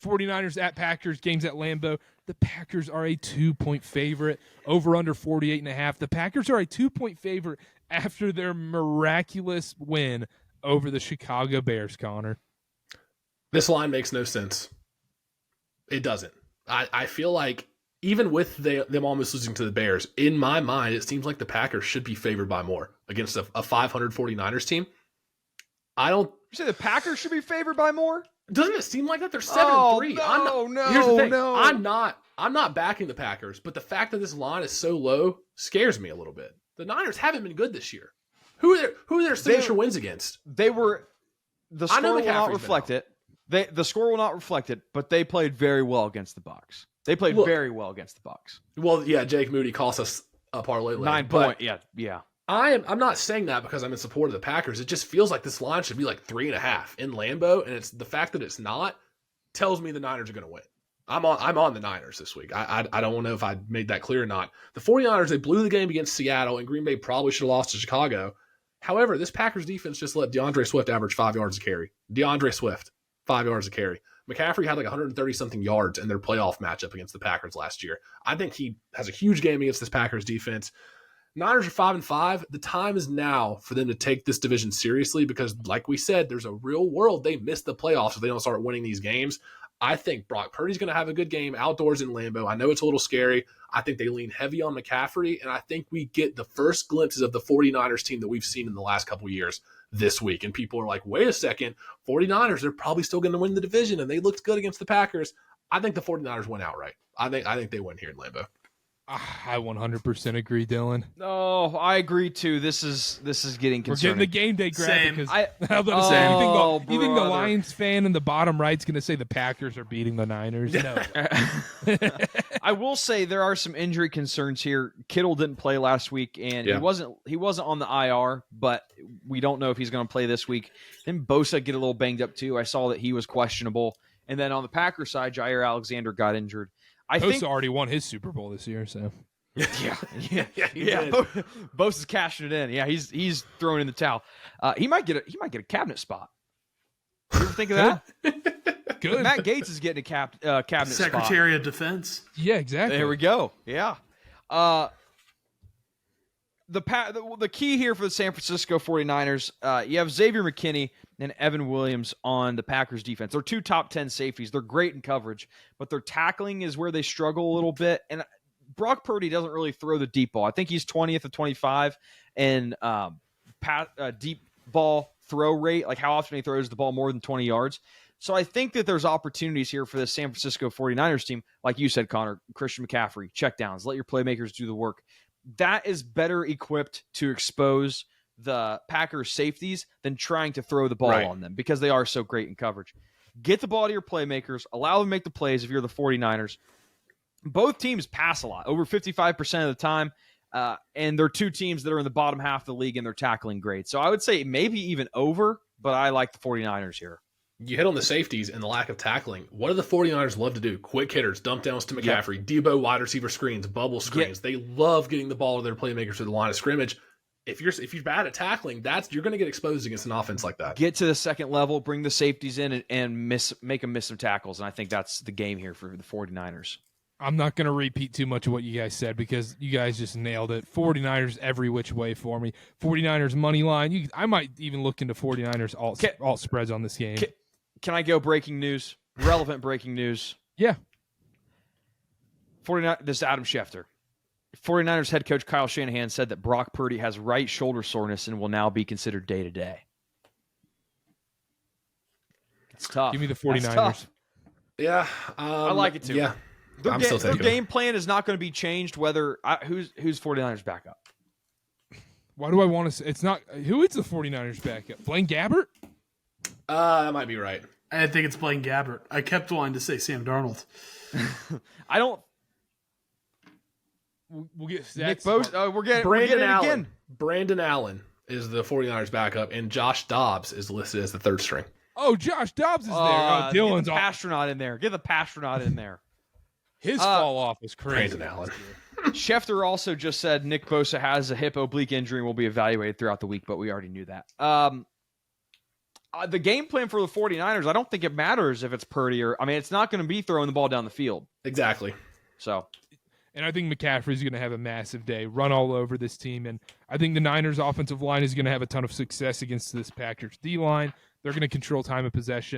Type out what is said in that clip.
49ers at Packers, games at Lambeau. The Packers are a 2-point favorite, over under 48.5. The Packers are a 2-point favorite after their miraculous win over the Chicago Bears, Connor. This line makes no sense. It doesn't. I feel like even with them almost losing to the Bears, in my mind, it seems like the Packers should be favored by more against a 500 49ers team. I don't. You say the Packers should be favored by more? Doesn't it seem like that? They're 7-3. Here's the thing. No. I'm not backing the Packers, but the fact that this line is so low scares me a little bit. The Niners haven't been good this year. Who are their signature wins against? The score will not reflect it. The score will not reflect it, but they played very well against the Bucs. They played very well against the Bucs. Well, yeah, Jake Moody cost us a parlay leg. 9 point. Yeah. I'm not saying that because I'm in support of the Packers. It just feels like this line should be like 3.5 in Lambeau, and it's the fact that it's not tells me the Niners are going to win. I'm on the Niners this week. I don't know if I made that clear or not. The 49ers, they blew the game against Seattle, and Green Bay probably should have lost to Chicago. However, this Packers defense just let DeAndre Swift average 5 yards a carry. DeAndre Swift, 5 yards a carry. McCaffrey had like 130-something yards in their playoff matchup against the Packers last year. I think he has a huge game against this Packers defense. Niners are 5-5. The time is now for them to take this division seriously because, like we said, there's a real world they miss the playoffs if they don't start winning these games. I think Brock Purdy's going to have a good game outdoors in Lambeau. I know it's a little scary. I think they lean heavy on McCaffrey, and I think we get the first glimpses of the 49ers team that we've seen in the last couple of years this week. And people are like, wait a second, 49ers, they're probably still going to win the division, and they looked good against the Packers. I think the 49ers win outright. I think they win here in Lambeau. I 100% agree, Dylan. No, I agree too. This is getting concerning. We're getting the game day graphic. Same. You think the Lions fan in the bottom right's going to say the Packers are beating the Niners? No. I will say there are some injury concerns here. Kittle didn't play last week, and he wasn't on the IR, but we don't know if he's going to play this week. Then Bosa get a little banged up too. I saw that he was questionable. And then on the Packers side, Jair Alexander got injured. Bosa already won his Super Bowl this year, so yeah. Bosa's cashing it in. Yeah, he's throwing in the towel. He might get a cabinet spot. You ever think of that? Good. Matt Gates is getting a cabinet spot. Secretary of Defense. Yeah, exactly. There we go. Yeah. The key here for the San Francisco 49ers, you have Xavier McKinney and Evan Williams on the Packers defense. They're two top 10 safeties. They're great in coverage, but their tackling is where they struggle a little bit. And Brock Purdy doesn't really throw the deep ball. I think he's 20th of 25 in deep ball throw rate, like how often he throws the ball more than 20 yards. So I think that there's opportunities here for the San Francisco 49ers team. Like you said, Connor, Christian McCaffrey, checkdowns, let your playmakers do the work. That is better equipped to expose the Packers safeties than trying to throw the ball on them because they are so great in coverage. Get the ball to your playmakers, allow them to make the plays if you're the 49ers. Both teams pass a lot, over 55% of the time, and they're two teams that are in the bottom half of the league in their tackling grade. So I would say maybe even over, but I like the 49ers here. You hit on the safeties and the lack of tackling. What do the 49ers love to do? Quick hitters, dump downs to McCaffrey, Debo wide receiver screens, bubble screens. They love getting the ball to their playmakers to the line of scrimmage. If you're bad at tackling, you're going to get exposed against an offense like that. Get to the second level, bring the safeties in, and make them miss some tackles. And I think that's the game here for the 49ers. I'm not going to repeat too much of what you guys said because you guys just nailed it. 49ers every which way for me. 49ers money line. I might even look into 49ers alt spreads on this game. Can I go breaking news? Relevant breaking news. Yeah. 49. This is Adam Schefter. 49ers head coach Kyle Shanahan said that Brock Purdy has right shoulder soreness and will now be considered day-to-day. It's tough. Give me the 49ers. Yeah. I like it too. Yeah. Their game plan is not going to be changed whether who's 49ers backup. Why do I want to say it's not who is the 49ers backup? Blaine Gabbert? That might be right. I think it's Blaine Gabbert. I kept wanting to say Sam Darnold. I don't. We'll get Nick Bosa. We're getting Brandon Allen. Again. Brandon Allen is the 49ers backup, and Josh Dobbs is listed as the third string. Oh, Josh Dobbs is there. Dylan's get the Pastronaut in there. Get the Pastronaut in there. His fall off was crazy. Brandon Allen. Schefter also just said Nick Bosa has a hip oblique injury and will be evaluated throughout the week, but we already knew that. The game plan for the 49ers, I don't think it matters if it's Purdy or – I mean, it's not going to be throwing the ball down the field. Exactly. So – and I think McCaffrey's going to have a massive day, run all over this team. And I think the Niners' offensive line is going to have a ton of success against this Packers D-line. They're going to control time of possession.